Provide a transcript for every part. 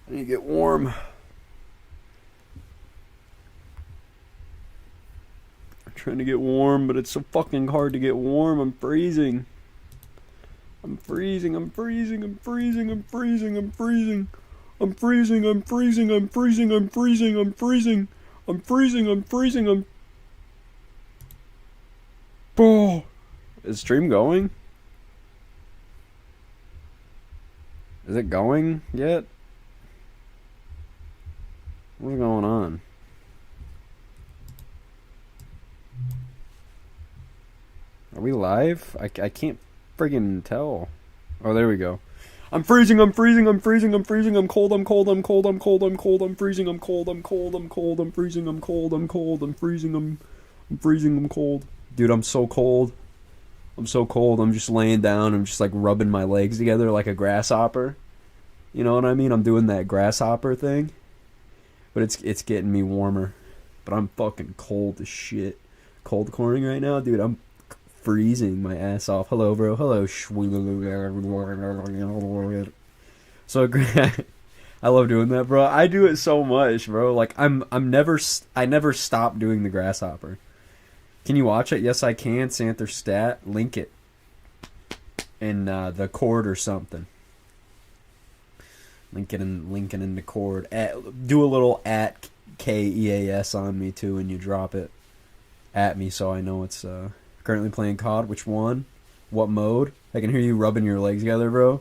I need to get warm. I'm trying to get warm, but it's so fucking hard to get warm. I'm freezing. I'm freezing. I'm freezing. I'm freezing. I'm freezing. I'm freezing. I'm freezing. I'm freezing. I'm freezing. I'm freezing. I'm freezing. I'm freezing. I'm freezing. I'm. Oh, is stream going? Is it going yet? What's going on? Are we live? I can't friggin' tell. Oh, there we go. I'm freezing, I'm freezing, I'm freezing, I'm freezing, I'm cold, I'm cold, I'm cold, I'm cold, I'm cold, I'm freezing, I'm cold, I'm cold, I'm cold, I'm freezing, I'm cold, I'm cold, I'm freezing, I'm freezing, I'm cold. Dude, I'm so cold. I'm so cold. I'm just laying down. I'm just like rubbing my legs together like a grasshopper. You know what I mean? I'm doing that grasshopper thing. But it's getting me warmer. But I'm fucking cold as shit. Cold corning right now, dude. I'm freezing my ass off. Hello, bro. Hello. So I love doing that, bro. I do it so much, bro. Like I never stop doing the grasshopper. Can you watch it? Yes, I can. Santher stat. Link it in the cord or something. Link it in the cord. Do a little at KEAS on me too when you drop it at me, so I know it's currently playing COD. Which one? What mode? I can hear you rubbing your legs together, bro.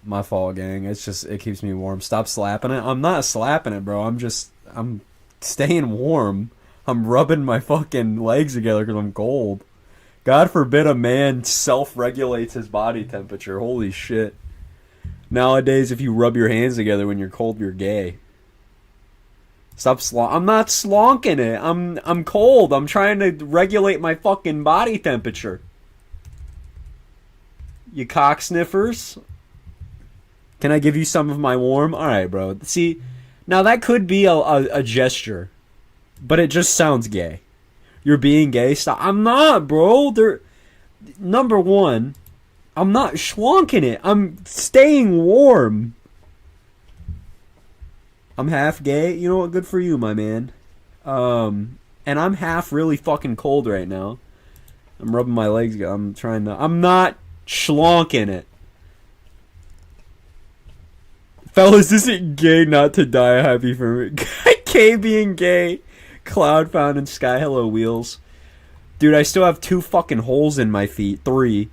My fault, gang. It's just it keeps me warm. Stop slapping it. I'm not slapping it, bro. I'm staying warm. I'm rubbing my fucking legs together because I'm cold. God forbid a man self-regulates his body temperature. Holy shit. Nowadays, if you rub your hands together when you're cold, you're gay. Stop I'm not slonking it. I'm cold. I'm trying to regulate my fucking body temperature. You cock sniffers? Can I give you some of my warm? Alright, bro. See, now that could be a gesture. But it just sounds gay. You're being gay. Stop. I'm not, bro. Number one, I'm not schlonking it. I'm staying warm. I'm half gay. You know what? Good for you, my man. And I'm half really fucking cold right now. I'm rubbing my legs. I'm not schlonking it. Fellas, isn't gay not to die happy for me. Gay being gay. Cloud found in sky. Hello, wheels. Dude, I still have 2 fucking holes in my feet. 3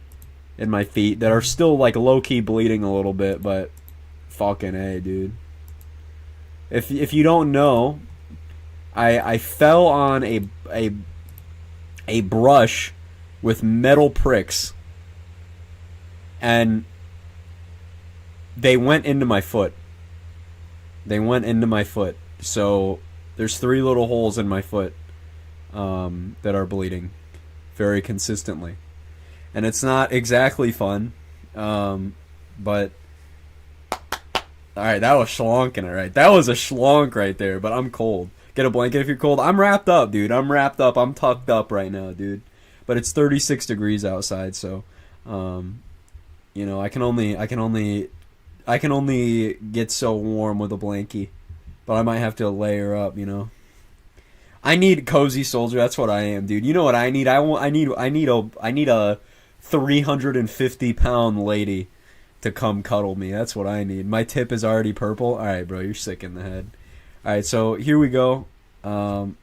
in my feet that are still like low-key bleeding a little bit, but fucking A, dude. If you don't know, I fell on a brush with metal pricks and they went into my foot. So there's 3 little holes in my foot that are bleeding very consistently. And it's not exactly fun, but... Alright, that was schlonking it, right? That was a schlonk right there, but I'm cold. Get a blanket if you're cold. I'm wrapped up, dude. I'm wrapped up. I'm tucked up right now, dude. But it's 36 degrees outside, so... you know, I can only get so warm with a blankie. But I might have to layer up, you know. I need cozy soldier. That's what I am, dude. You know what I need? I need a 350-pound lady to come cuddle me. That's what I need. My tip is already purple. All right, bro, you're sick in the head. All right, so here we go. What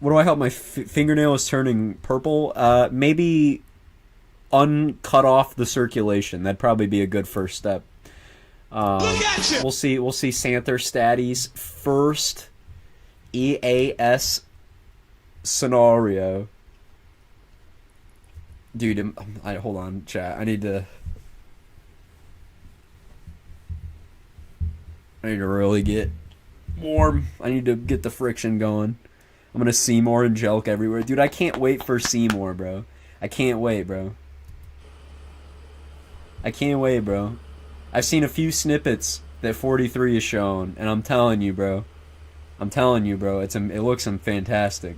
do I help? My fingernail is turning purple. Maybe uncut off the circulation. That'd probably be a good first step. We'll see Santher Statty's first EAS scenario. Dude, hold on, chat. I need to really get warm. I need to get the friction going. I'm gonna Seymour and Jelk everywhere. Dude, I can't wait for Seymour, bro. I can't wait, bro. I've seen a few snippets that 43 is shown, and I'm telling you, bro. It looks fantastic.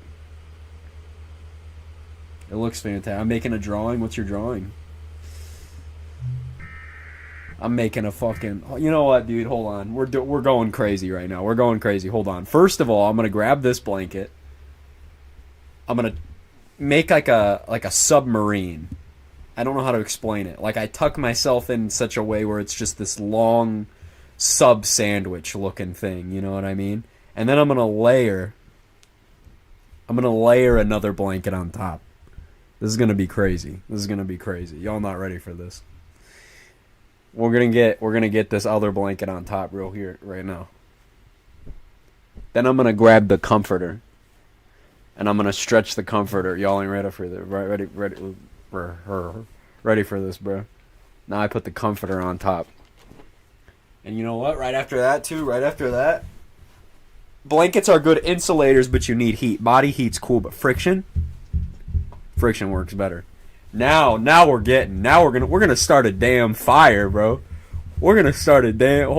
It looks fantastic. I'm making a drawing. What's your drawing? I'm making a fucking. You know what, dude? Hold on. We're going crazy right now. We're going crazy. Hold on. First of all, I'm gonna grab this blanket. I'm gonna make like a submarine. I don't know how to explain it. Like I tuck myself in such a way where it's just this long sub sandwich looking thing. You know what I mean? And then I'm gonna layer another blanket on top. This is gonna be crazy. This is gonna be crazy. Y'all not ready for this. We're gonna get this other blanket on top right now. Then I'm gonna grab the comforter, and I'm gonna stretch the comforter. Y'all ain't ready for this. Ready for this, bro. Now I put the comforter on top. And you know what? Right after that, blankets are good insulators, but you need heat. Body heat's cool, but friction works better. Now we're gonna start a damn fire, bro. We're gonna start a damn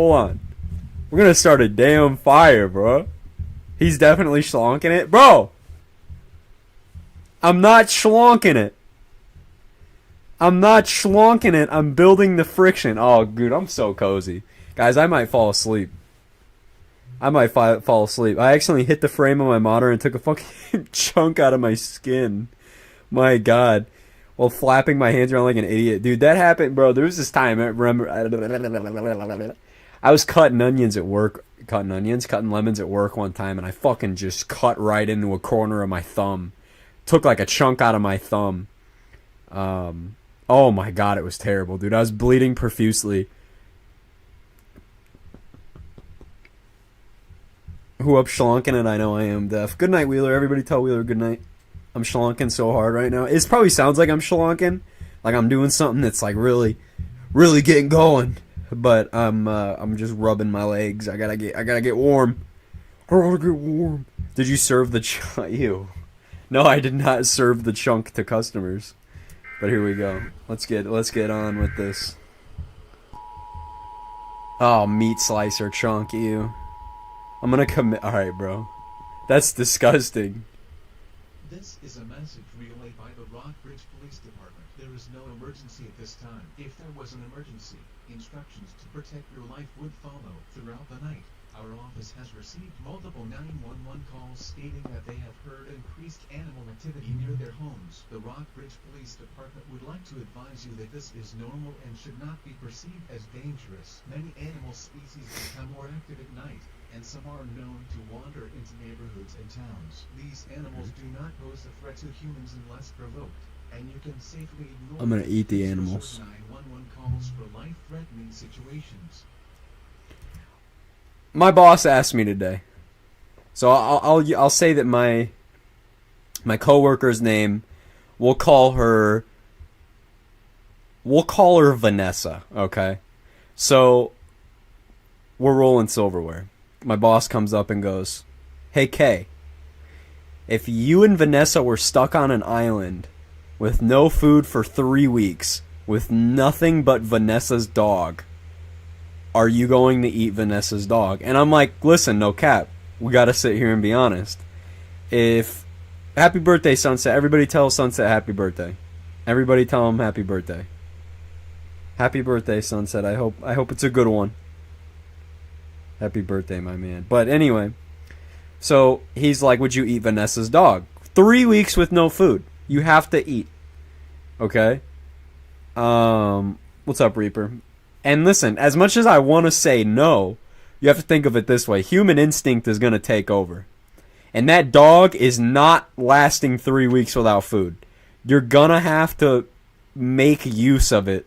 fire, bro. He's definitely schlonking it, bro. I'm not schlonking it. I'm building the friction. Oh, dude, I'm so cozy, guys. I might fall asleep. I accidentally hit the frame of my monitor and took a fucking chunk out of my skin. My God. While flapping my hands around like an idiot. Dude, that happened, bro. There was this time, I remember, I was cutting lemons at work one time, and I fucking just cut right into a corner of my thumb. Took like a chunk out of my thumb. Oh my God, it was terrible, dude. I was bleeding profusely. Who up schlonking it? I know I am deaf. Good night, Wheeler. Everybody tell Wheeler good night. I'm schlonking so hard right now. It probably sounds like I'm schlonking, like I'm doing something that's like really, really getting going. But I'm just rubbing my legs. I gotta get warm. Did you serve the chunk? Ew. No, I did not serve the chunk to customers. But here we go. Let's get on with this. Oh, meat slicer chunk. Ew. I'm gonna commit. All right, bro. That's disgusting. This is a message relayed by the Rockbridge Police Department. There is no emergency at this time. If there was an emergency, instructions to protect your life would follow. Throughout the night, our office has received multiple 911 calls stating that they have heard increased animal activity near their homes. The Rockbridge Police Department would like to advise you that this is normal and should not be perceived as dangerous. Many animal species become more active at night, and some are known to wander into neighborhoods and towns. These animals do not pose a threat to humans unless provoked, and you can safely ignore. I'm gonna eat the animals. 911 calls for life-threatening situations. My boss asked me today, so I'll say that my coworker's name, we'll call her Vanessa. Okay, so we're rolling silverware. My boss comes up and goes, "Hey Kay, if you and Vanessa were stuck on an island with no food for 3 weeks, with nothing but Vanessa's dog, are you going to eat Vanessa's dog?" And I'm like, listen, no cap. We got to sit here and be honest. Happy birthday, Sunset. Everybody tell Sunset happy birthday. Everybody tell him happy birthday. Happy birthday, Sunset. I hope it's a good one. Happy birthday, my man. But anyway, so he's like, would you eat Vanessa's dog? 3 weeks with no food. You have to eat. Okay? What's up, Reaper? And listen, as much as I want to say no, you have to think of it this way. Human instinct is going to take over. And that dog is not lasting 3 weeks without food. You're going to have to make use of it.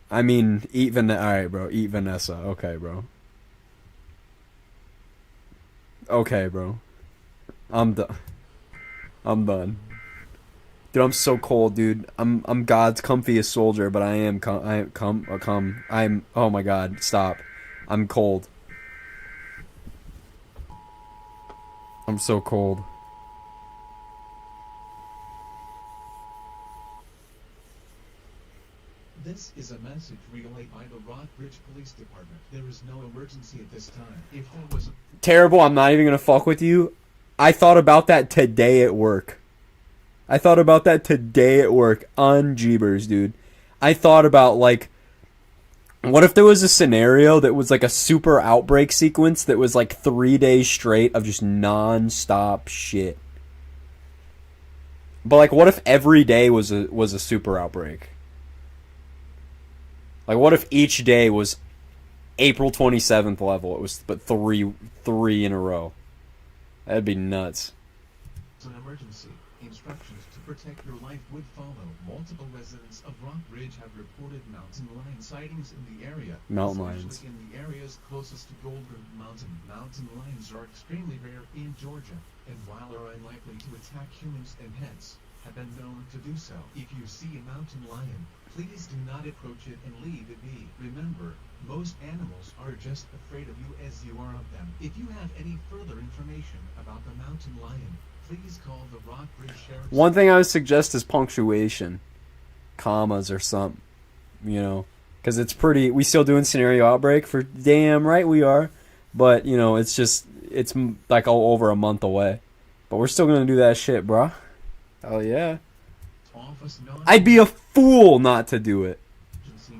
I mean, eat Vanessa. Alright, bro. Eat Vanessa. Okay, bro. Okay, bro. I'm done. Dude, I'm so cold, dude. I'm God's comfiest soldier, but I'm oh my God, stop. I'm cold. I'm so cold. This is a message relayed by the Rockbridge Police Department. There is no emergency at this time. If there was terrible, I'm not even gonna fuck with you. I thought about that today at work. On Jeebers, dude. I thought about, like, what if there was a scenario that was like a super outbreak sequence that was like 3 days straight of just non-stop shit? But like, what if every day was a super outbreak? Like, what if each day was April 27th level? It was but three in a row. That'd be nuts. It's an emergency. Instructions to protect your life would follow. Multiple residents of Rock Ridge have reported mountain lion sightings in the area. Mountain especially lions. in the areas closest to Goldberg Mountain. Mountain lions are extremely rare in Georgia, and while are unlikely to attack humans and pets, have been known to do so. If you see a mountain lion, please do not approach it and leave it be. Remember, most animals are just afraid of you as you are of them. If you have any further information about the mountain lion, please call the Rock Ridge Sheriff's. One thing I would suggest is punctuation, commas or something, you know, because it's pretty. We still doing scenario outbreak for damn right we are, but you know it's like over a month away, but we're still gonna do that shit, bruh. Hell yeah! I'd be a fool not to do it.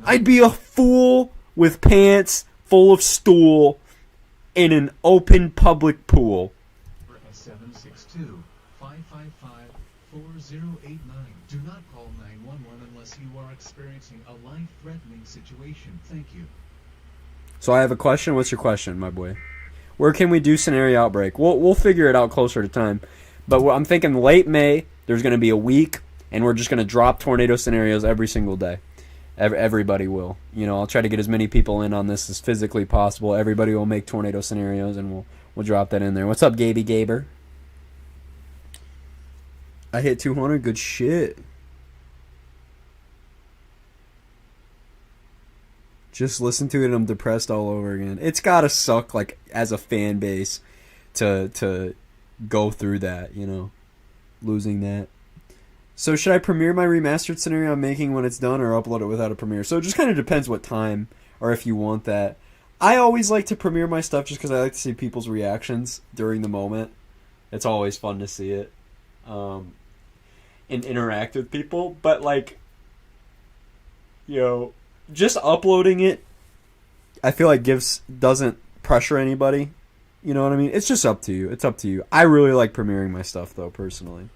I'd be a fool with pants full of stool in an open public pool. 762-555-4089. Do not call 911 unless you are experiencing a life-threatening situation. Thank you. So I have a question. What's your question, my boy? Where can we do scenario outbreak? We'll figure it out closer to time. But I'm thinking late May, there's going to be a week, and we're just going to drop tornado scenarios every single day. Everybody will. You know, I'll try to get as many people in on this as physically possible. Everybody will make tornado scenarios, and we'll drop that in there. What's up, Gaby Gaber? I hit 200. Good shit. Just listen to it and I'm depressed all over again. It's gotta suck, like, as a fan base to go through that, you know, losing that. So should I premiere my remastered scenario I'm making when it's done, or upload it without a premiere? So it just kind of depends what time, or if you want that. I always like to premiere my stuff just because I like to see people's reactions during the moment. It's always fun to see it. And interact with people. But, like, you know, just uploading it, I feel like doesn't pressure anybody. You know what I mean? It's just up to you. It's up to you. I really like premiering my stuff, though, personally.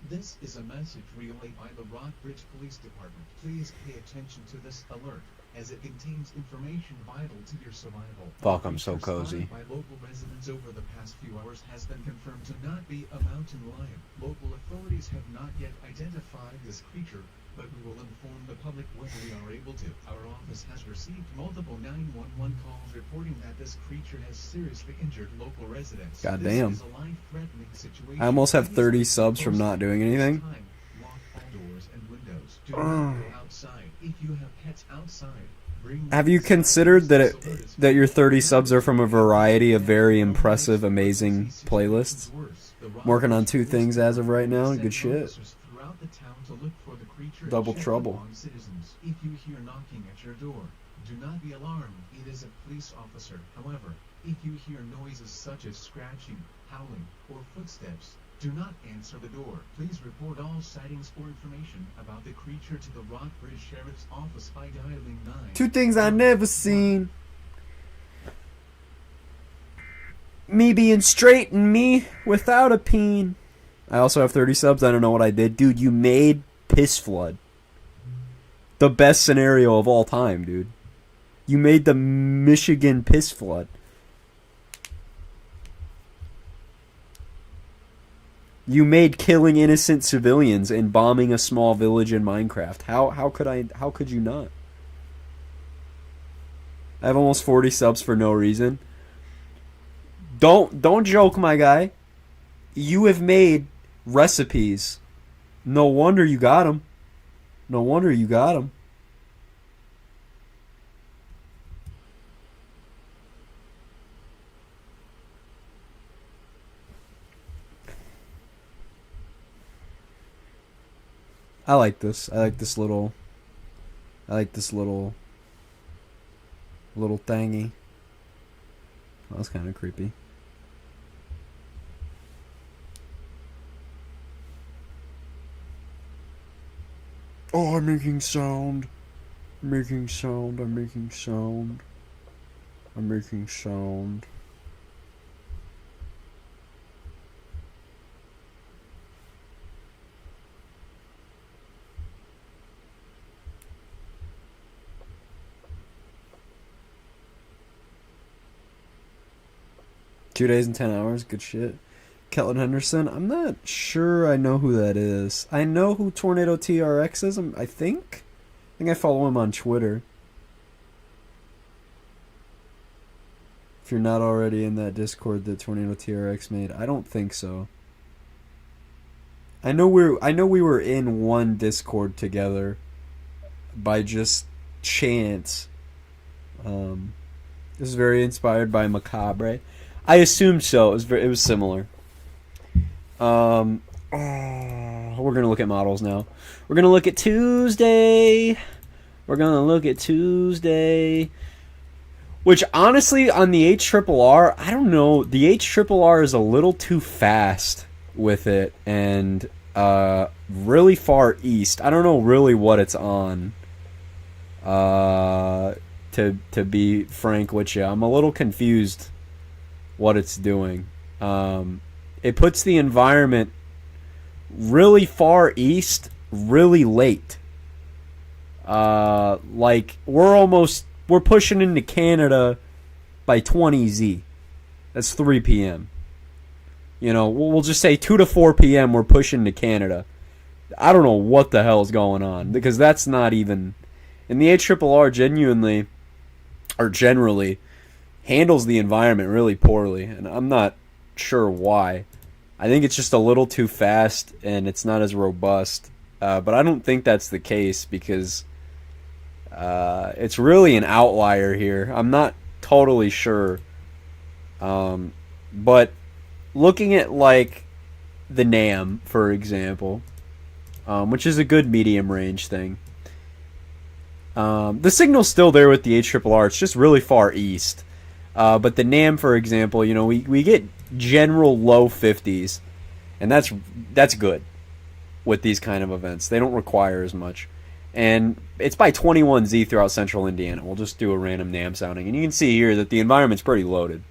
This is a message relayed by the Rock Ridge Police Department. Please pay attention to this alert, as it contains information vital to your survival. Fuck, I'm so Creature cozy. spotted by local residents over the past few hours has been confirmed to not be a mountain lion. Local authorities have not yet identified this creature, but we will inform the public when we are able to. Our office has received multiple 911 calls reporting that this creature has seriously injured local residents. Goddamn. This is a life-threatening situation. I almost have 30 subs from not doing anything. Lock all doors and windows. Do not go outside. If you have pets outside, bring Have you considered that your 30 subs are from a variety of very impressive, amazing playlists? I'm working on 2 things as of right now. Good shit. Double trouble. Citizens, if you hear knocking at your door, do not be alarmed. It is a police officer. However, if you hear noises such as scratching, howling, or footsteps, do not answer the door. Please report all sightings or information about the creature to the Rock Ridge Sheriff's Office by dialing 9. 2 things I never seen. Me being straight and me without a peen. I also have 30 subs. I don't know what I did. Dude, you made Piss Flood the best scenario of all time, dude. You made the Michigan Piss Flood. You made killing innocent civilians and bombing a small village in Minecraft. How could you not? I have almost 40 subs for no reason. Don't joke, my guy. You have made recipes. No wonder you got them. No wonder you got them. I like this. I like this little. I like this little thingy. That was kind of creepy. Oh, I'm making sound. I'm making sound. I'm making sound. I'm making sound. "2 days and 10 hours, good shit." Kelton Henderson, I'm not sure I know who that is. I know who Tornado TRX is, I think. I think I follow him on Twitter. If you're not already in that Discord that Tornado TRX made, I don't think so. I know we were in one Discord together by just chance. This is very inspired by Macabre. I assumed so. It was similar. We're gonna look at models now. We're gonna look at Tuesday. Which honestly, on the HRRR, I don't know. The HRRR is a little too fast with it, and really far east. I don't know really what it's on. To be frank with you, I'm a little confused what it's doing. It puts the environment really far east, really late. Like we're pushing into Canada by 20Z. That's 3 p.m. You know, we'll just say 2 to 4 p.m. we're pushing to Canada. I don't know what the hell's going on, because that's not even... And the HRRR genuinely, or generally, handles the environment really poorly, and I'm not sure why. I think it's just a little too fast, and it's not as robust. But I don't think that's the case, because it's really an outlier here. I'm not totally sure. But looking at, like, the NAM, for example, which is a good medium range thing. The signal's still there with the HRRR. It's just really far east. But the NAM, for example, you know, we get general low 50s, and that's good with these kind of events. They don't require as much. And it's by 21Z throughout central Indiana. We'll just do a random NAM sounding. And you can see here that the environment's pretty loaded.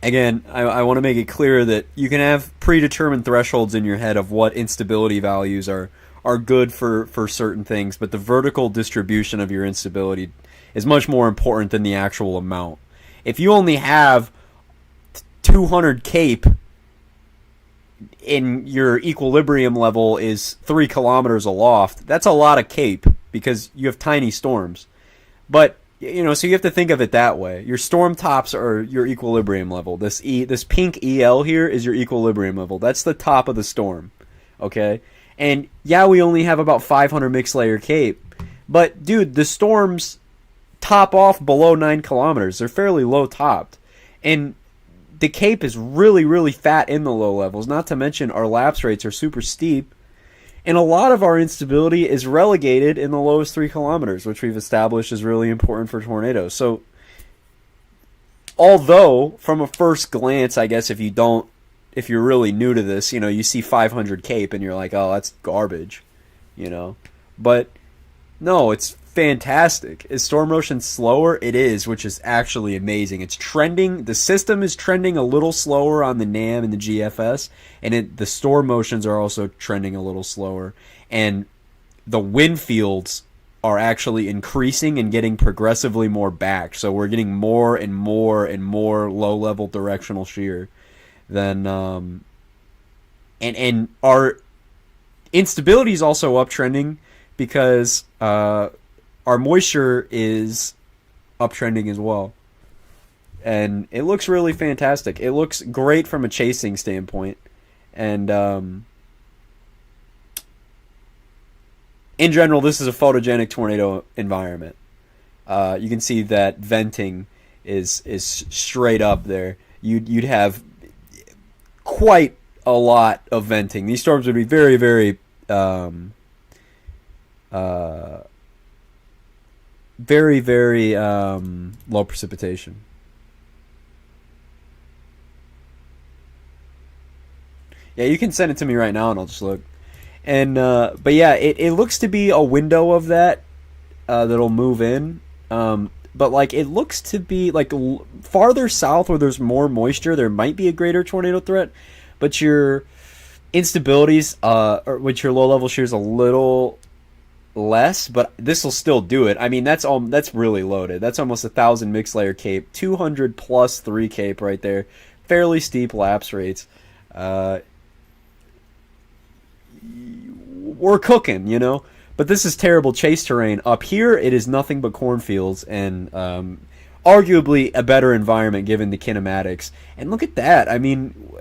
Again, I want to make it clear that you can have predetermined thresholds in your head of what instability values are good for certain things, but the vertical distribution of your instability is much more important than the actual amount. If you only have 200 CAPE and your equilibrium level is 3 kilometers aloft, that's a lot of CAPE because you have tiny storms. But, you know, so you have to think of it that way. Your storm tops are your equilibrium level. This pink EL here is your equilibrium level. That's the top of the storm. Okay? And yeah, we only have about 500 mixed layer CAPE. But, dude, the storms top off below 9 kilometers. They're fairly low topped. And the CAPE is really, really fat in the low levels. Not to mention our lapse rates are super steep. And a lot of our instability is relegated in the lowest 3 kilometers, which we've established is really important for tornadoes. So, although, from a first glance, I guess if you're really new to this, you know, you see 500 CAPE and you're like, oh, that's garbage, you know. But, no, it's fantastic. Is storm motion slower? It is, which is actually amazing. It's trending. The system is trending a little slower on the NAM and the GFS, and the storm motions are also trending a little slower. And the wind fields are actually increasing and getting progressively more back. So we're getting more and more and more low-level directional shear than and our instability is also uptrending because our moisture is uptrending as well. And it looks really fantastic. It looks great from a chasing standpoint. And in general, this is a photogenic tornado environment. You can see that venting is straight up there. You'd have quite a lot of venting. These storms would be very, very, uh, very, very low precipitation. Yeah, you can send it to me right now, and I'll just look. And but yeah, it looks to be a window of that that'll move in. But like it looks to be like farther south where there's more moisture, there might be a greater tornado threat. But your instabilities, or with your low level shear is a little less, but this will still do it. I mean, that's really loaded. That's almost 1,000 mixed layer cape, 200 plus 3 cape right there. Fairly steep lapse rates. We're cooking, you know. But this is terrible chase terrain. Up here, it is nothing but cornfields and arguably a better environment given the kinematics. And look at that. I mean,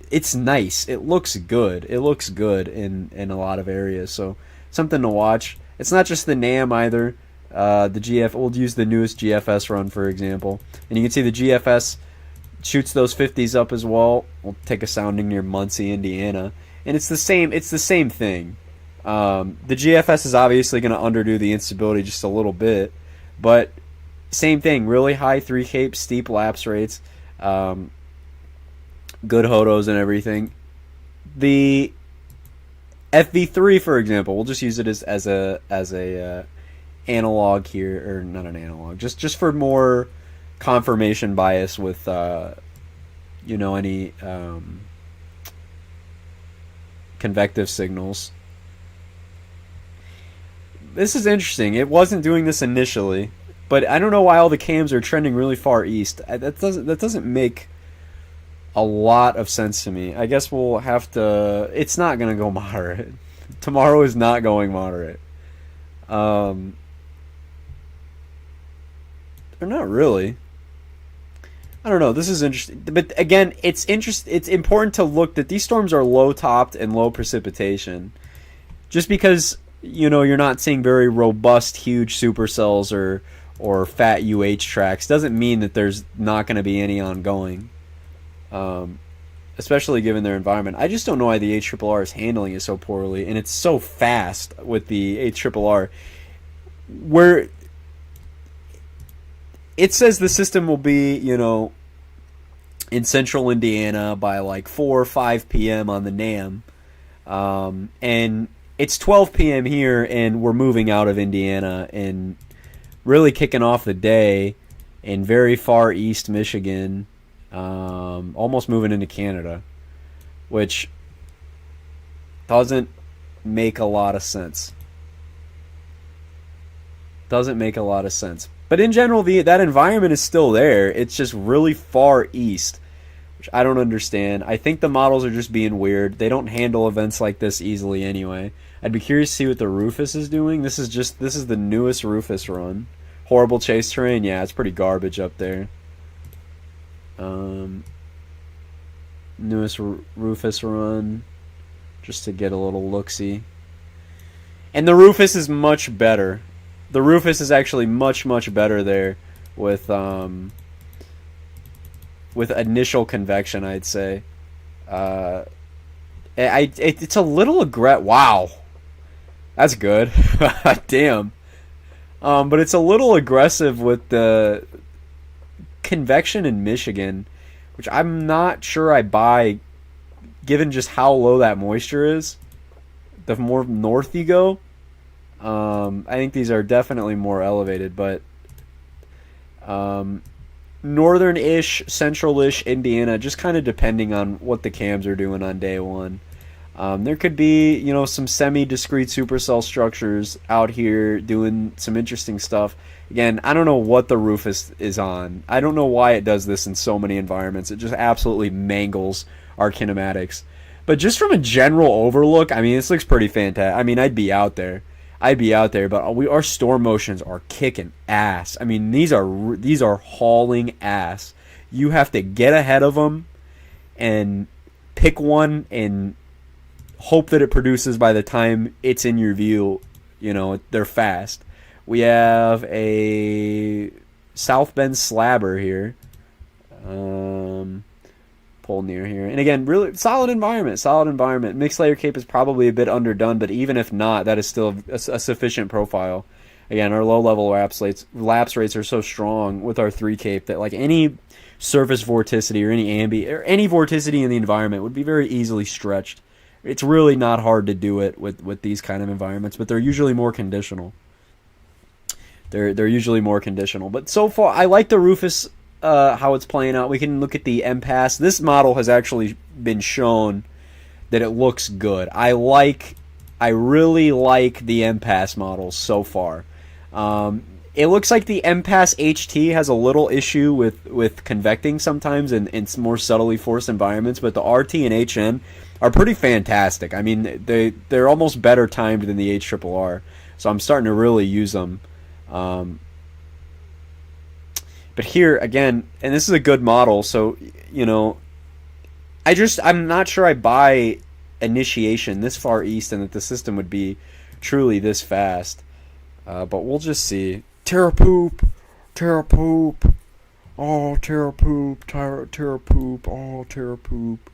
it's nice. It looks good. It looks good in a lot of areas. So something to watch. It's not just the NAM either. The GF. We'll use the newest GFS run for example, and you can see the GFS shoots those 50s up as well. We'll take a sounding near Muncie, Indiana, and it's the same. It's the same thing. The GFS is obviously going to underdo the instability just a little bit, but same thing. Really high 3 cape, steep lapse rates, good hodos and everything. The FV3, for example, we'll just use it as a analog here, or not an analog, just for more confirmation bias with any convective signals. This is interesting. It wasn't doing this initially, but I don't know why all the cams are trending really far east. That doesn't make a lot of sense to me. I guess we'll have to. It's not going to go moderate. Tomorrow is not going moderate. Or not really. I don't know. This is interesting, but again, it's important to look that these storms are low topped and low precipitation. Just because you're not seeing very robust, huge supercells or fat UH tracks doesn't mean that there's not going to be any ongoing. Especially given their environment. I just don't know why the HRRR is handling it so poorly, and it's so fast with the HRRR. Where it says the system will be, in central Indiana by like 4 or 5 p.m. on the NAM. And it's 12 p.m. here, and we're moving out of Indiana and really kicking off the day in very far east Michigan, almost moving into Canada, which doesn't make a lot of sense. Doesn't make a lot of sense. But in general, that environment is still there. It's just really far east, which I don't understand. I think the models are just being weird. They don't handle events like this easily anyway. I'd be curious to see what the Rufus is doing. This is the newest Rufus run. Horrible chase terrain. Yeah, it's pretty garbage up there. Newest Rufus run, just to get a little look-see. And the Rufus is much better. The Rufus is actually much, much better there with initial convection, I'd say. It's a little aggressive. Wow. That's good. Damn. But it's a little aggressive with the convection in Michigan, which I'm not sure I buy, given just how low that moisture is. The more north you go, I think these are definitely more elevated, but northern-ish, central-ish Indiana, just kind of depending on what the cams are doing on day one. There could be, some semi-discrete supercell structures out here doing some interesting stuff. Again, I don't know what the Rufus is on. I don't know why it does this in so many environments. It just absolutely mangles our kinematics. But just from a general overlook, I mean, this looks pretty fantastic. I mean, I'd be out there, but our storm motions are kicking ass. I mean, these are hauling ass. You have to get ahead of them and pick one and hope that it produces by the time it's in your view. They're fast. We have a South Bend slabber here. pull near here. And again, really solid environment, solid environment. Mixed layer cape is probably a bit underdone, but even if not, that is still a sufficient profile. Again, our low level lapse rates are so strong with our 3 cape that like any surface vorticity or any vorticity in the environment would be very easily stretched. It's really not hard to do it with these kind of environments, but they're usually more conditional. They're usually more conditional. But so far, I like the Rufus, how it's playing out. We can look at the MPass. This model has actually been shown that it looks good. I really like the MPass models so far. It looks like the MPass HT has a little issue with convecting sometimes in more subtly forced environments, but the RT and HN are pretty fantastic. I mean, they're almost better timed than the HRRR, so I'm starting to really use them. But here again, and this is a good model, so you know, I'm not sure I buy initiation this far east and that the system would be truly this fast. But we'll just see. Terra poop, Terra poop, oh Terra poop, Terra poop, oh Terra poop,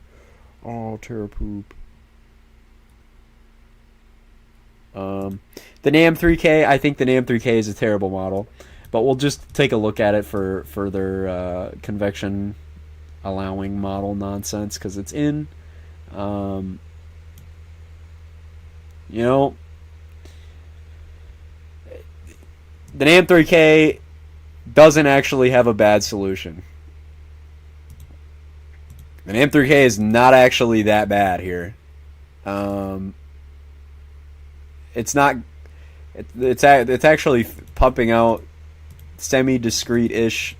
oh Terra poop. The NAM 3K, I think the NAM 3K is a terrible model, but we'll just take a look at it for further convection allowing model nonsense because it's in. You know, the NAM 3K doesn't actually have a bad solution. The NAM 3K is not actually that bad here. It's not. It's actually pumping out semi-discrete-ish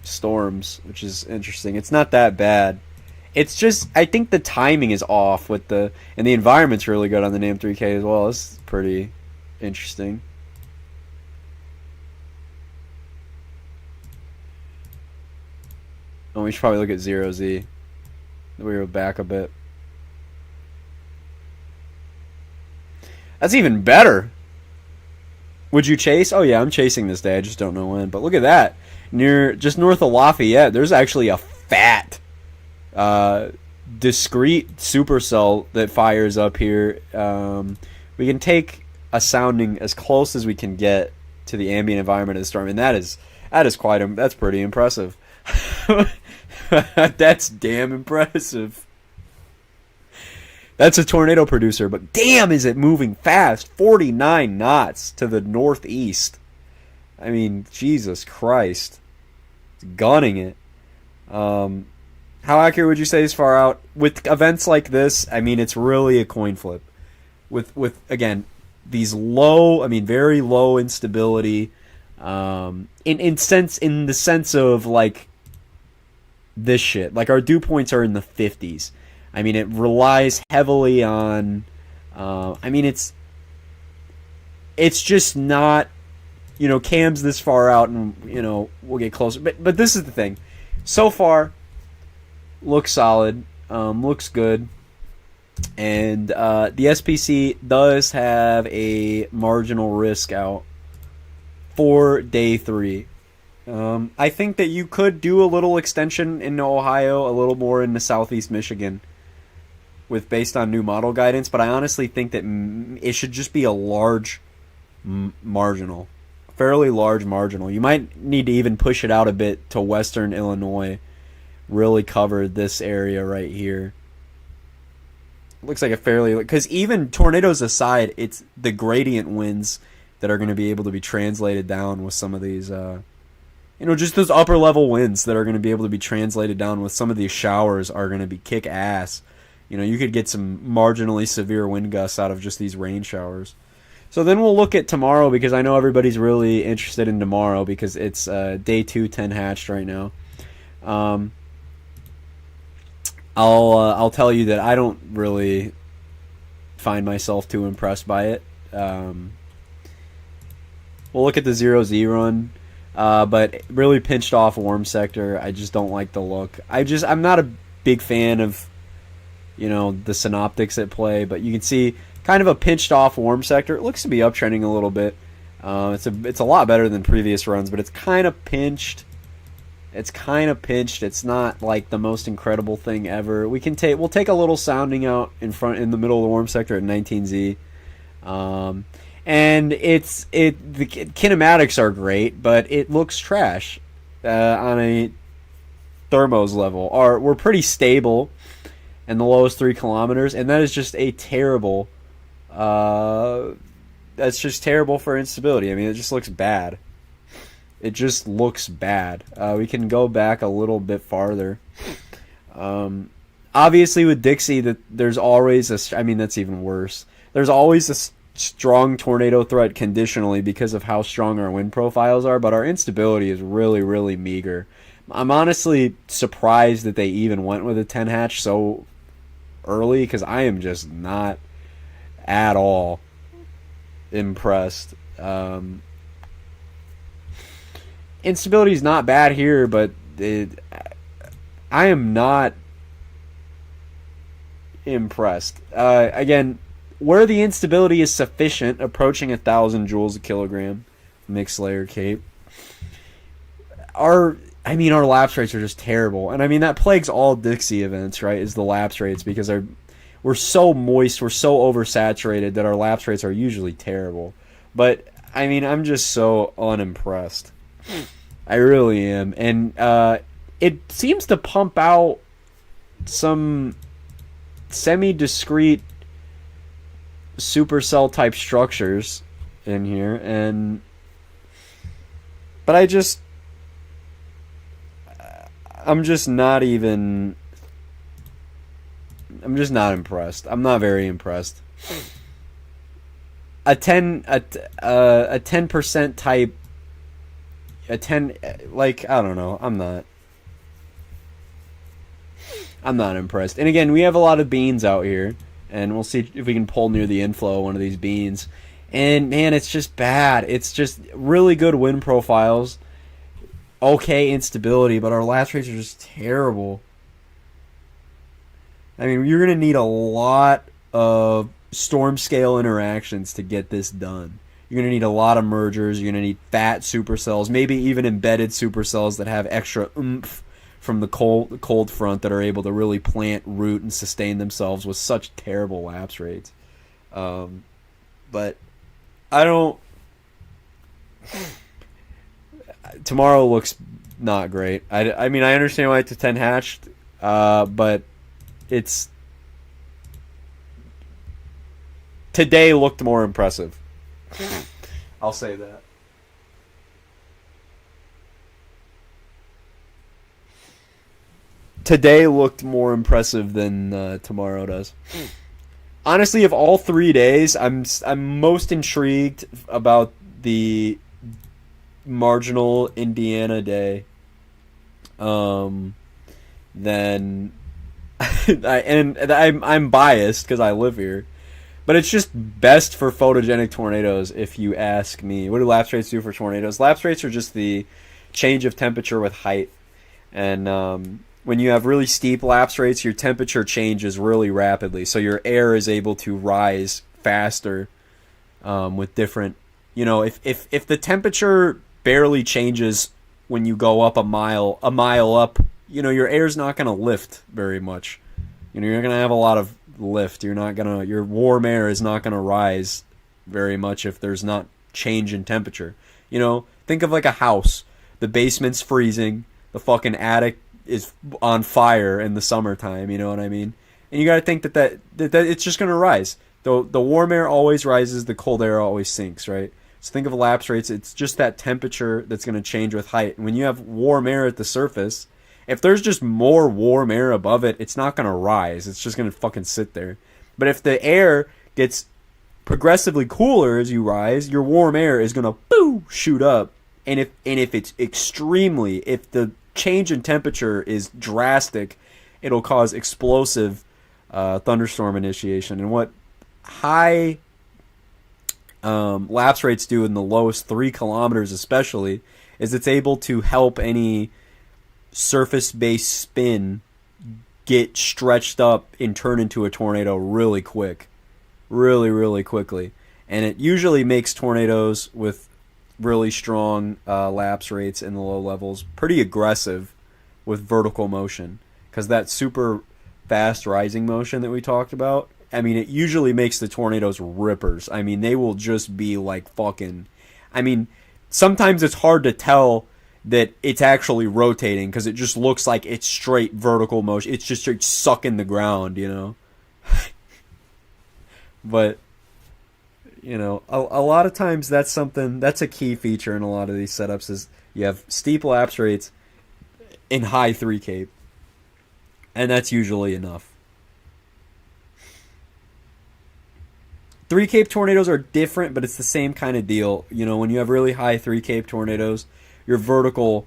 storms, which is interesting. It's not that bad. It's just I think the timing is off and the environment's really good on the NAM 3K as well. It's pretty interesting. Oh, we should probably look at 0Z. We were back a bit. That's even better. Would you chase? Oh yeah, I'm chasing this day. I just don't know when. But look at that. Just north of Lafayette, there's actually a fat, discrete supercell that fires up here. We can take a sounding as close as we can get to the ambient environment of the storm, and that's pretty impressive. That's damn impressive. That's a tornado producer, but damn is it moving fast. 49 knots to the northeast. I mean, Jesus Christ. It's gunning it. How accurate would you say is far out? With events like this, I mean, it's really a coin flip. With again, these very low instability, in the sense of like this shit. Like our dew points are in the 50s. I mean, it relies heavily on. I mean, it's just not, cams this far out, and we'll get closer. But this is the thing. So far, looks solid, looks good, and the SPC does have a marginal risk out for day 3. I think that you could do a little extension into Ohio, a little more into southeast Michigan, based on new model guidance, but I honestly think that it should just be a large marginal, fairly large marginal. You might need to even push it out a bit to western Illinois, really cover this area right here. Looks like because even tornadoes aside, it's the gradient winds that are going to be able to be translated down with some of these, just those upper level winds that are going to be able to be translated down with some of these showers are going to be kick ass. You could get some marginally severe wind gusts out of just these rain showers. So then we'll look at tomorrow, because I know everybody's really interested in tomorrow because it's day 2, 10 hatched right now. I'll tell you that I don't really find myself too impressed by it. We'll look at the 0Z run, but really pinched off warm sector. I just don't like the look. I'm not a big fan of the synoptics at play, but you can see kind of a pinched off warm sector. It looks to be uptrending a little bit. It's a lot better than previous runs, but it's kind of pinched. It's kind of pitched. It's not like the most incredible thing ever. We'll take a little sounding out in the middle of the warm sector at 19Z. And the kinematics are great, but it looks trash on a thermos level. We're pretty stable in the lowest 3 kilometers, and that is just a terrible. That's just terrible for instability. I mean, it just looks bad. It just looks bad. We can go back a little bit farther. Obviously, with Dixie, there's always that's even worse. There's always a strong tornado threat conditionally because of how strong our wind profiles are, but our instability is really, really meager. I'm honestly surprised that they even went with a 10 hatch so early, because I am just not at all impressed. Instability is not bad here, but I am not impressed. Again, where the instability is sufficient, approaching 1,000 joules a kilogram, mixed layer cape, our lapse rates are just terrible. And I mean, that plagues all Dixie events, right, is the lapse rates, because we're so moist, we're so oversaturated that our lapse rates are usually terrible. But, I mean, I'm just so unimpressed. I really am. And it seems to pump out some semi-discrete supercell type structures in here, but I'm just not impressed. I'm not very impressed. A 10% type, a 10, like, I don't know. I'm not impressed. And again, we have a lot of beans out here, and we'll see if we can pull near the inflow of one of these beans. And man, it's just bad. It's just really good wind profiles, okay instability, but our lapse rates are just terrible. I mean, you're going to need a lot of storm scale interactions to get this done. You're going to need a lot of mergers. You're going to need fat supercells, maybe even embedded supercells that have extra oomph from the cold front, that are able to really plant root and sustain themselves with such terrible lapse rates. But I don't... Tomorrow looks not great. I mean, I understand why it's a 10 hatched, but it's... Today looked more impressive. I'll say that. Today looked more impressive than tomorrow does. Honestly, of all 3 days, I'm most intrigued about the marginal Indiana day. Then I'm biased because I live here, but it's just best for photogenic tornadoes, if you ask me. What do lapse rates do for tornadoes? Lapse rates are just the change of temperature with height, and when you have really steep lapse rates, your temperature changes really rapidly, so your air is able to rise faster with different... if the temperature barely changes when you go up a mile up, your air's not going to lift very much. You're going to have a lot of lift. Your warm air is not going to rise very much if there's not change in temperature. Think of like a house. The basement's freezing. The fucking attic is on fire in the summertime, you know what I mean? And you got to think that it's just going to rise. The warm air always rises, the cold air always sinks, right? So think of lapse rates, it's just that temperature that's going to change with height. And when you have warm air at the surface, if there's just more warm air above it, it's not going to rise. It's just going to fucking sit there. But if the air gets progressively cooler as you rise, your warm air is going to shoot up. And if it's if the change in temperature is drastic, it'll cause explosive thunderstorm initiation. And what high lapse rates do in the lowest 3 kilometers especially is it's able to help any surface-based spin get stretched up and turn into a tornado really quick. Really, really quickly. And it usually makes tornadoes with really strong lapse rates in the low levels, pretty aggressive with vertical motion, because that super fast rising motion that we talked about, I mean, it usually makes the tornadoes rippers. I mean, they will just be like fucking. I mean, sometimes it's hard to tell that it's actually rotating because it just looks like it's straight vertical motion. It's just straight sucking the ground, you know. But a lot of times that's a key feature in a lot of these setups is you have steep lapse rates in high 3 cape, and that's usually enough. 3 cape tornadoes are different, but it's the same kind of deal. When you have really high 3 cape tornadoes, your vertical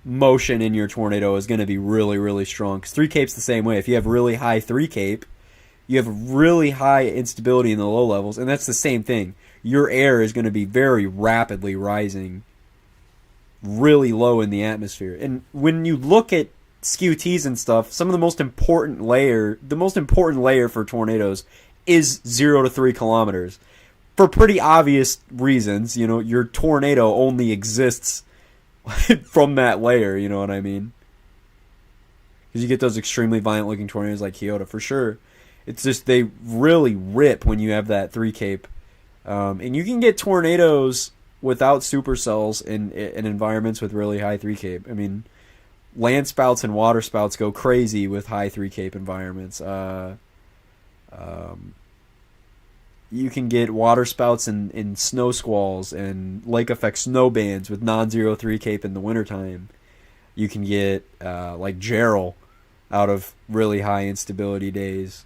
motion in your tornado is going to be really, really strong. Because 3 cape's the same way. If you have really high 3 cape, you have really high instability in the low levels, and that's the same thing. Your air is going to be very rapidly rising really low in the atmosphere. And when you look at SKUTs and stuff, some of the most important layer for tornadoes is 0 to 3 kilometers. For pretty obvious reasons, your tornado only exists from that layer, you know what I mean? Because you get those extremely violent looking tornadoes like Kyoto, for sure. It's just they really rip when you have that 3 cape. And you can get tornadoes without supercells in environments with really high 3 cape. I mean, land spouts and water spouts go crazy with high 3 cape environments. You can get water spouts in snow squalls and lake effect snow bands with non-zero 3 cape in the wintertime. You can get like Gerald out of really high instability days.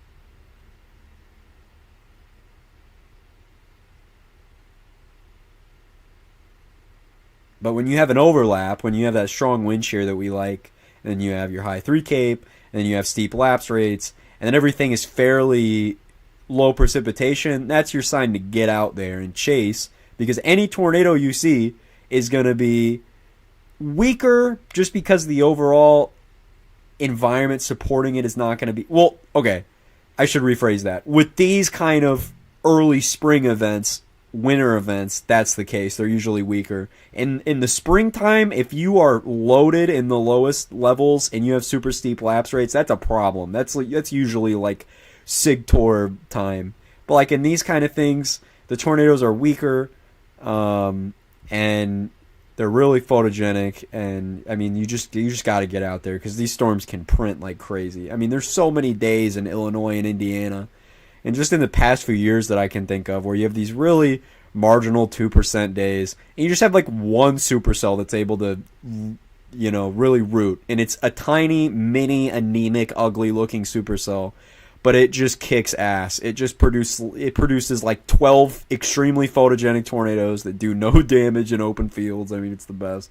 But when you have an overlap, when you have that strong wind shear that we like, and then you have your high 3 cape, and then you have steep lapse rates, and then everything is fairly low precipitation, that's your sign to get out there and chase, because any tornado you see is going to be weaker just because the overall environment supporting it is not going to be... Well, okay, I should rephrase that. With these kind of early spring events, winter events, that's the case. They're usually weaker. In the springtime, if you are loaded in the lowest levels and you have super steep lapse rates, that's a problem. That's usually like SIG-TOR time. But like in these kind of things, the tornadoes are weaker, and they're really photogenic. And I mean, you just got to get out there because these storms can print like crazy. I mean, there's so many days in Illinois and Indiana, and just in the past few years that I can think of, where you have these really marginal 2% days, and you just have like one supercell that's able to, really root, and it's a tiny, mini, anemic, ugly-looking supercell, but it just kicks ass. It produces like 12 extremely photogenic tornadoes that do no damage in open fields. I mean, it's the best.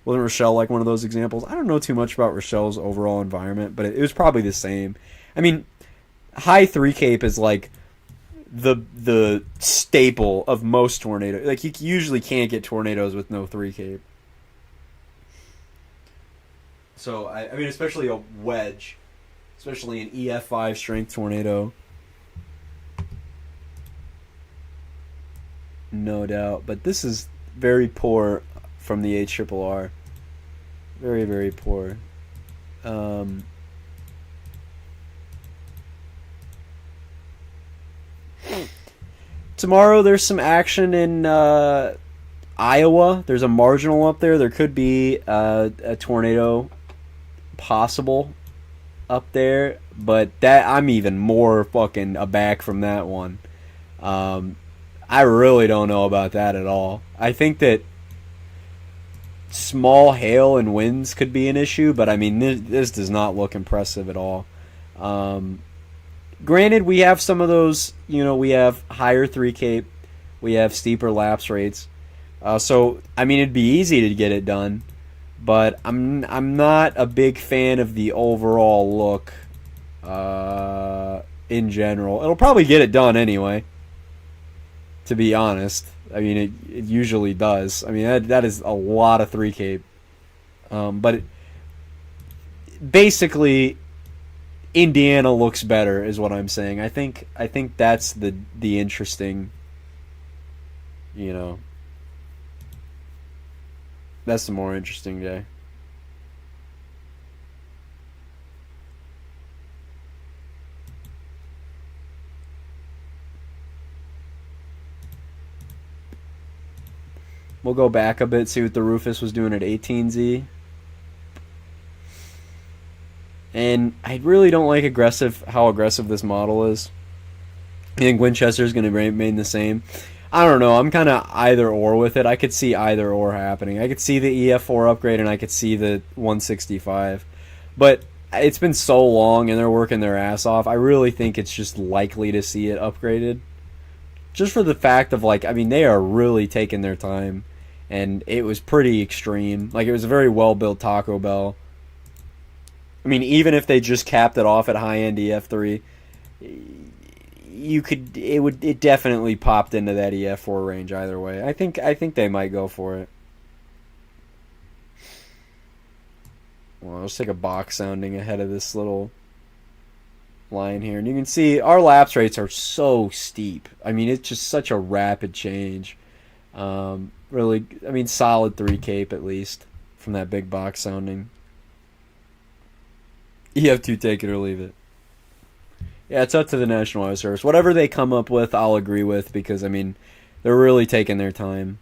Wasn't Rochelle like one of those examples? I don't know too much about Rochelle's overall environment, but it was probably the same. I mean, high 3 cape is like the staple of most tornadoes. Like, you usually can't get tornadoes with no 3 cape. So I mean, especially a wedge, especially an EF5 strength tornado, no doubt. But this is very poor from the HRRR. Very, very poor. Tomorrow there's some action in Iowa. There's a marginal up there. There could be a tornado possible up there, but that I'm even more fucking aback from that one. I really don't know about that at all. I think that small hail and winds could be an issue, but I mean, this does not look impressive at all. Granted, we have some of those, we have higher 3 cape, we have steeper lapse rates. So, I mean, it'd be easy to get it done, but I'm not a big fan of the overall look in general. It'll probably get it done anyway, to be honest. I mean, it usually does. I mean, that is a lot of 3 cape. But basically, Indiana looks better, is what I'm saying. I think that's the interesting, That's the more interesting day. We'll go back a bit, see what the Rufus was doing at 18Z. And I really don't like how aggressive this model is. I think Winchester's going to remain the same. I don't know. I'm kind of either or with it. I could see either or happening. I could see the EF4 upgrade and I could see the 165. But it's been so long and they're working their ass off. I really think it's just likely to see it upgraded. Just for the fact of, like, I mean, they are really taking their time. And it was pretty extreme. Like, it was a very well-built Taco Bell. I mean, even if they just capped it off at high-end EF3, it definitely popped into that EF4 range either way. I think they might go for it. Well, let's take a box sounding ahead of this little line here. And you can see our lapse rates are so steep. I mean, it's just such a rapid change. Really, I mean, solid 3 cape at least from that big box sounding. EF2, take it or leave it. Yeah, it's up to the National Weather Service. Whatever they come up with, I'll agree with because, I mean, they're really taking their time.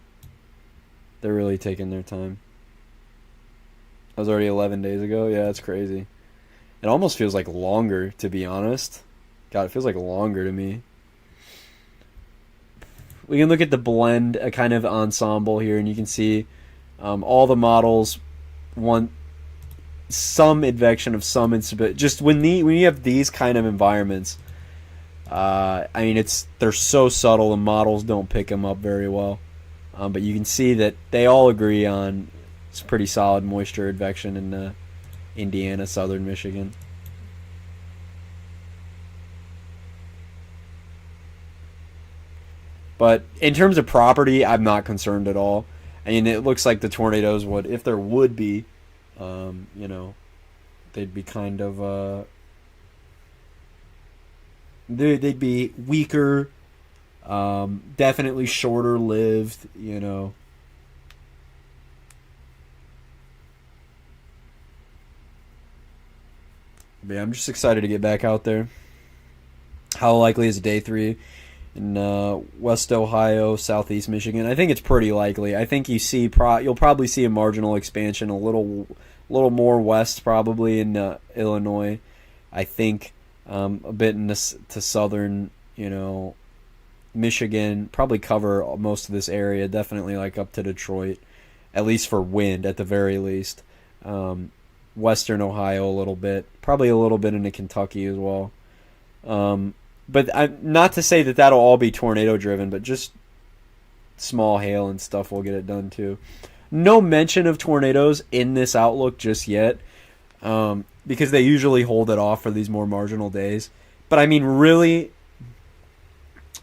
They're really taking their time. That was already 11 days ago. Yeah, that's crazy. It almost feels like longer, to be honest. God, it feels like longer to me. We can look at the blend, a kind of ensemble here, and you can see all the models want some advection of some instability. Just when you have these kind of environments, I mean, they're so subtle, the models don't pick them up very well. But you can see that they all agree on it's pretty solid moisture advection in Indiana, southern Michigan. But in terms of property, I'm not concerned at all. I mean, it looks like the tornadoes would, if there would be, they'd be kind of, they'd be weaker, definitely shorter lived, But yeah, I'm just excited to get back out there. How likely is day 3? In West Ohio, Southeast Michigan? I think it's pretty likely. I think you'll probably see a marginal expansion, a little more west, probably in Illinois. I think a bit to southern, Michigan. Probably cover most of this area. Definitely like up to Detroit, at least for wind, at the very least. Western Ohio a little bit, probably a little bit into Kentucky as well. But not to say that that'll all be tornado driven, but just small hail and stuff will get it done too. No mention of tornadoes in this outlook just yet, because they usually hold it off for these more marginal days. But I mean, really,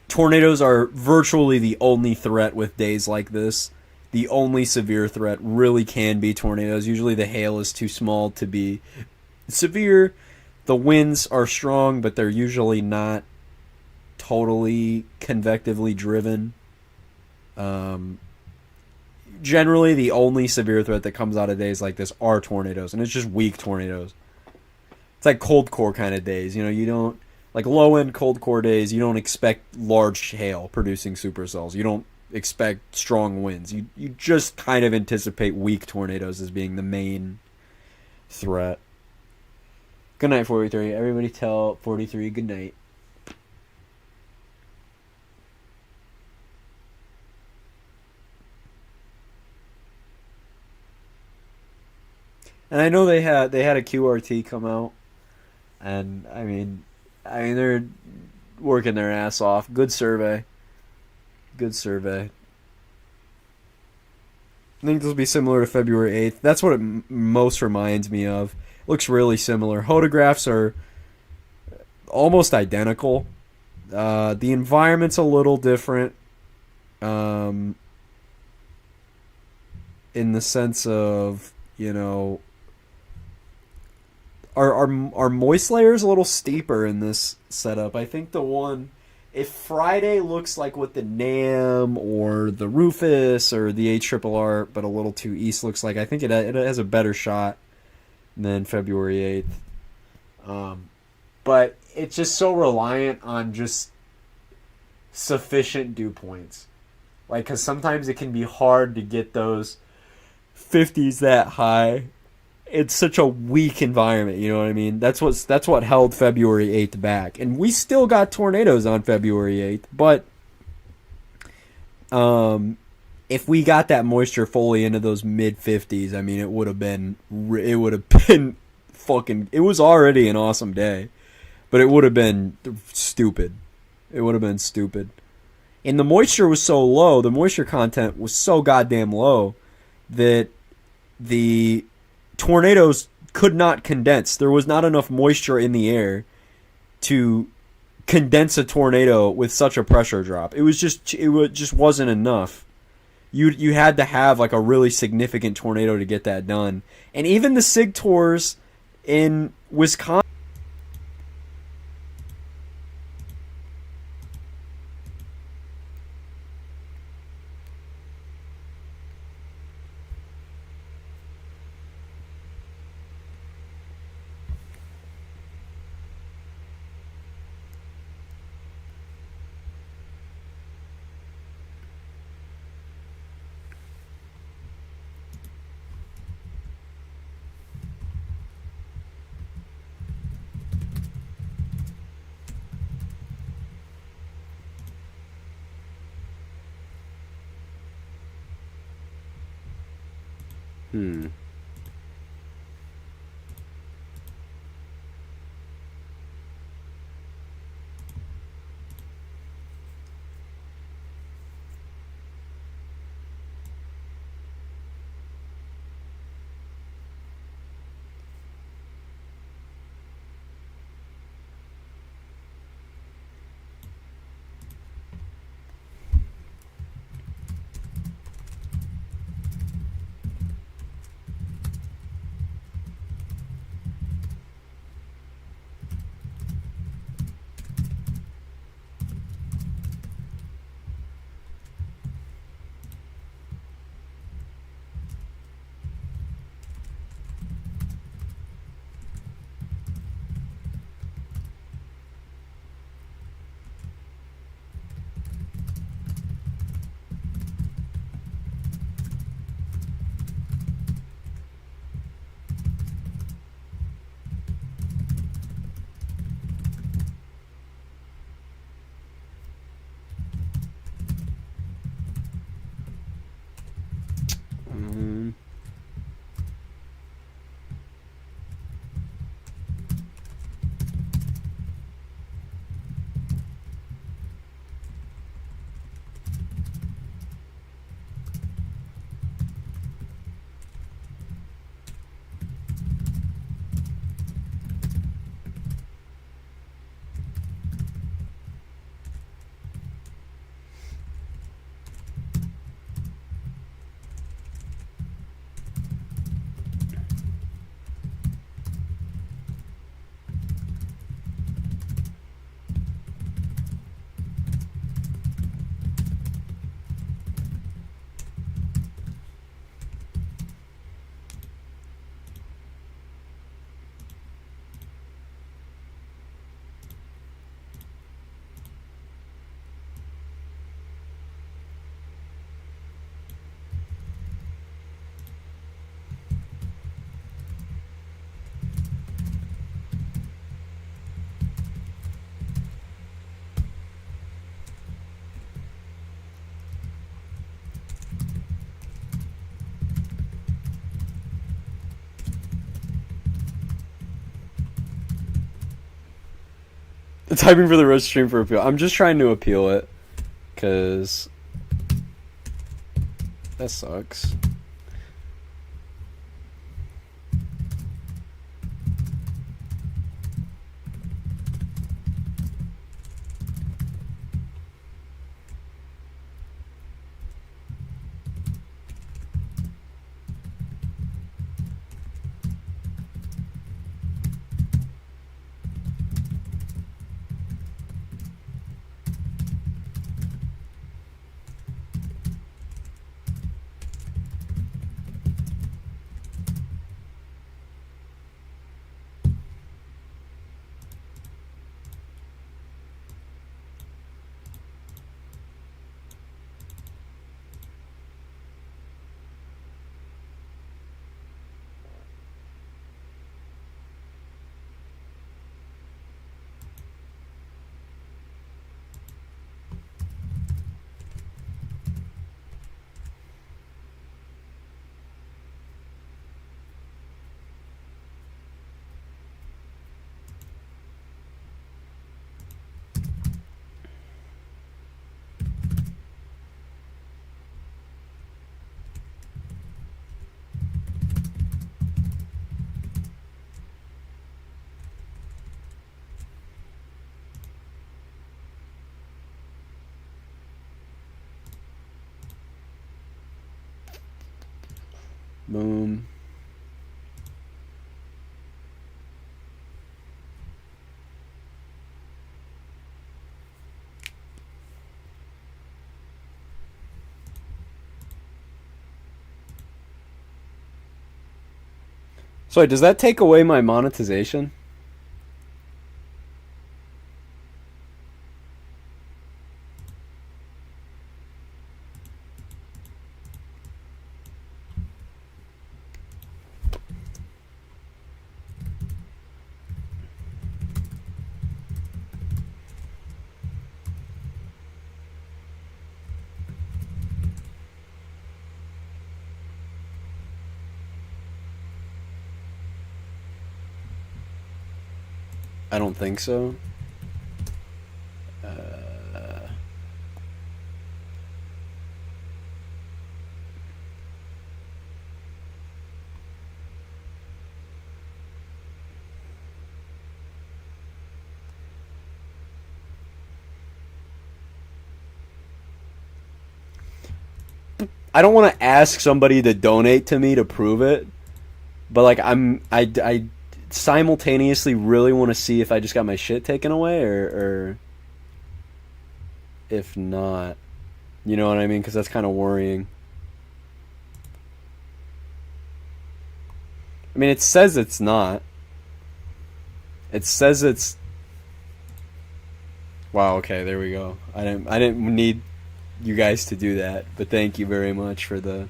tornadoes are virtually the only threat with days like this. The only severe threat really can be tornadoes. Usually the hail is too small to be severe. The winds are strong, but they're usually not totally convectively driven. Generally, the only severe threat that comes out of days like this are tornadoes, and it's just weak tornadoes. It's like cold core kind of days. You don't, like low-end cold core days, you don't expect large hail producing supercells. You don't expect strong winds. You just kind of anticipate weak tornadoes as being the main threat. Good night, 43. Everybody tell 43 good night. And I know they had a QRT come out, and I mean they're working their ass off. Good survey. Good survey. I think this will be similar to February 8th. That's what it most reminds me of. Looks really similar. Photographs are almost identical. The environment's a little different, in the sense of, our moist layer is a little steeper in this setup. I think the one if Friday looks like what the NAM or the Rufus or the ARRR, but a little too east looks like, I think it has a better shot than February 8th. But it's just so reliant on just sufficient dew points. Like, because sometimes it can be hard to get those 50s that high. It's such a weak environment, you know what I mean? That's what held February 8th back. And we still got tornadoes on February 8th, but if we got that moisture fully into those mid 50s, I mean, it would have been fucking, it was already an awesome day, but it would have been stupid. It would have been stupid. And the moisture was so low, the moisture content was so goddamn low that the tornadoes could not condense. There was not enough moisture in the air to condense a tornado with such a pressure drop. It just wasn't enough. You had to have like a really significant tornado to get that done. And even the SIG tours in Wisconsin, typing for the roast stream for appeal. I'm just trying to appeal it, because that sucks. Boom. So does that take away my monetization? I don't think so. I don't want to ask somebody to donate to me to prove it, but like I simultaneously really want to see if I just got my shit taken away or if not. You know what I mean? Because that's kind of worrying. I mean, it says it's not. It says it's. Wow. Okay, there we go. I didn't need you guys to do that, but thank you very much for the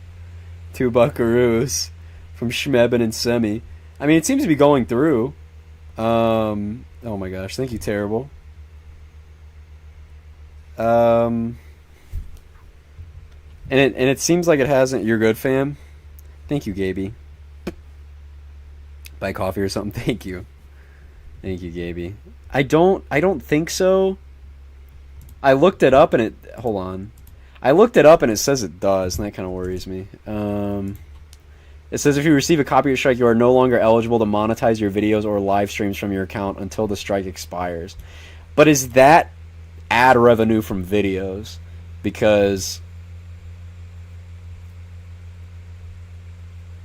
2 buckaroos from Schmeben and Semi. I mean, it seems to be going through. Oh my gosh, thank you, Terrible. And it seems like it hasn't. You're good, fam. Thank you, Gaby. Buy coffee or something. Thank you, Gaby. I don't think so. I looked it up and it. Hold on. I looked it up and it says it does, and that kind of worries me. It says if you receive a copyright strike, you are no longer eligible to monetize your videos or live streams from your account until the strike expires. But is that ad revenue from videos? Because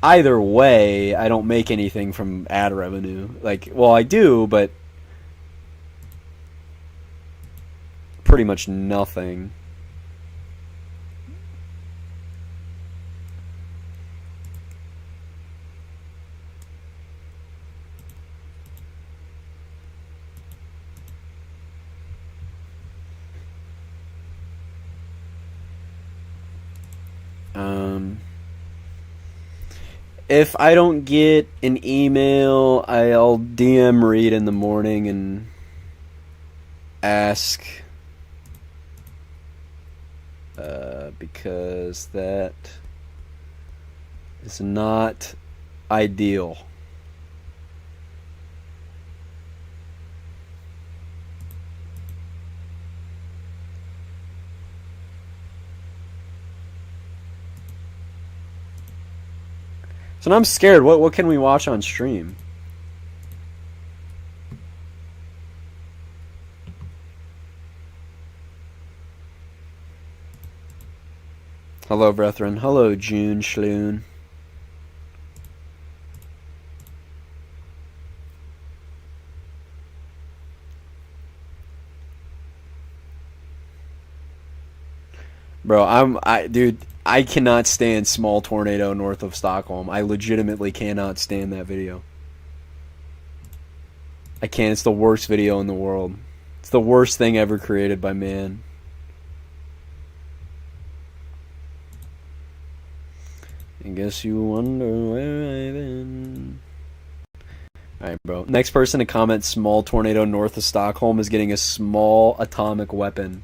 either way, I don't make anything from ad revenue. Like, well, I do, but pretty much nothing. If I don't get an email, I'll DM Reed in the morning and ask, because that is not ideal. So now I'm scared. What can we watch on stream? Hello, brethren. Hello, June Schloon. Bro, dude, I cannot stand Small Tornado North of Stockholm. I legitimately cannot stand that video. I can't. It's the worst video in the world. It's the worst thing ever created by man. I guess you wonder where I've been. Alright, bro. Next person to comment Small Tornado North of Stockholm is getting a small atomic weapon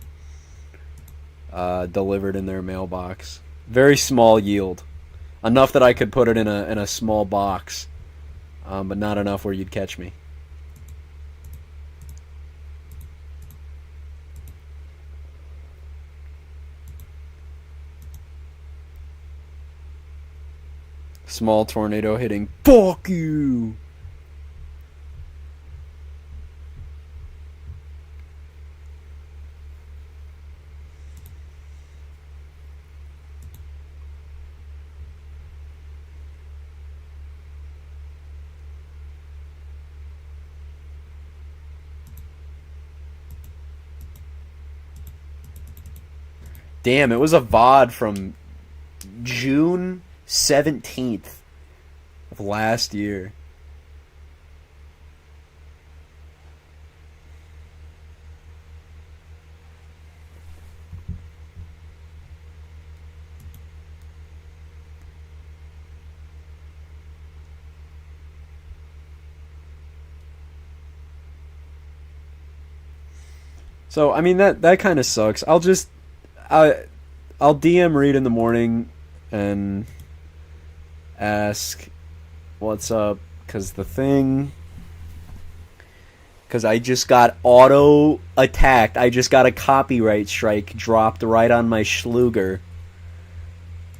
delivered in their mailbox. Very small yield. Enough that I could put it in a small box. But not enough where you'd catch me. Small tornado hitting. Fuck you! Damn, it was a VOD from June 17th of last year. So I mean that kind of sucks. I'll DM Reed in the morning and ask what's up because I just got auto attacked. I just got a copyright strike dropped right on my Schluger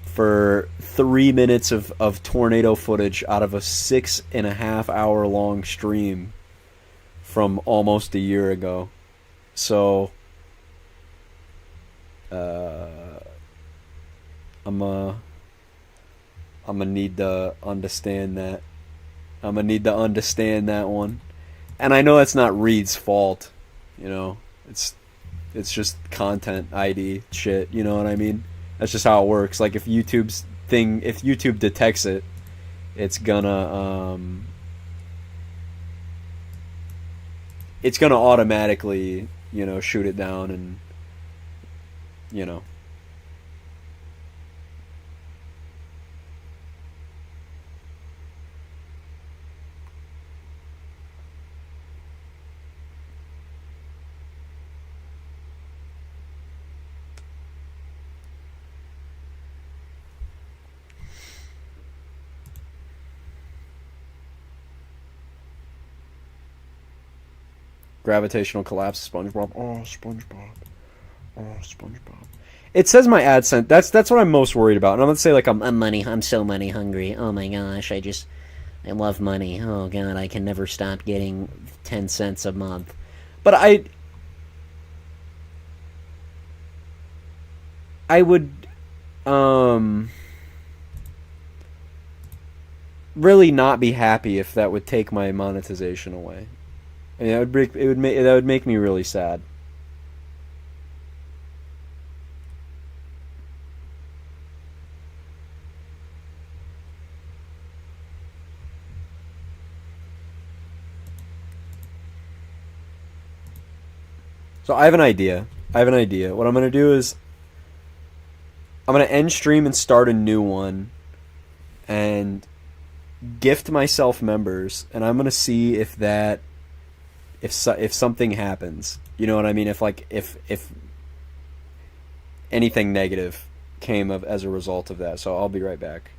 for 3 minutes of tornado footage out of a 6.5 hour long stream from almost a year ago. So, I'm gonna need to understand that. I'm gonna need to understand that one. And I know that's not Reed's fault, you know. It's just content ID shit, you know what I mean? That's just how it works. Like if YouTube detects it, it's gonna automatically, you know, shoot it down and, you know. Gravitational collapse, SpongeBob. Oh, SpongeBob. Oh, SpongeBob. It says my AdSense. That's what I'm most worried about. And I'm gonna say like I'm so money hungry. Oh my gosh, I love money. Oh god, I can never stop getting 10 cents a month. But I would really not be happy if that would take my monetization away. And that would make me really sad. So I have an idea. What I'm gonna do is I'm gonna end stream and start a new one, and gift myself members, and I'm gonna see if something happens, you know what I mean? If anything negative came as a result of that. So I'll be right back.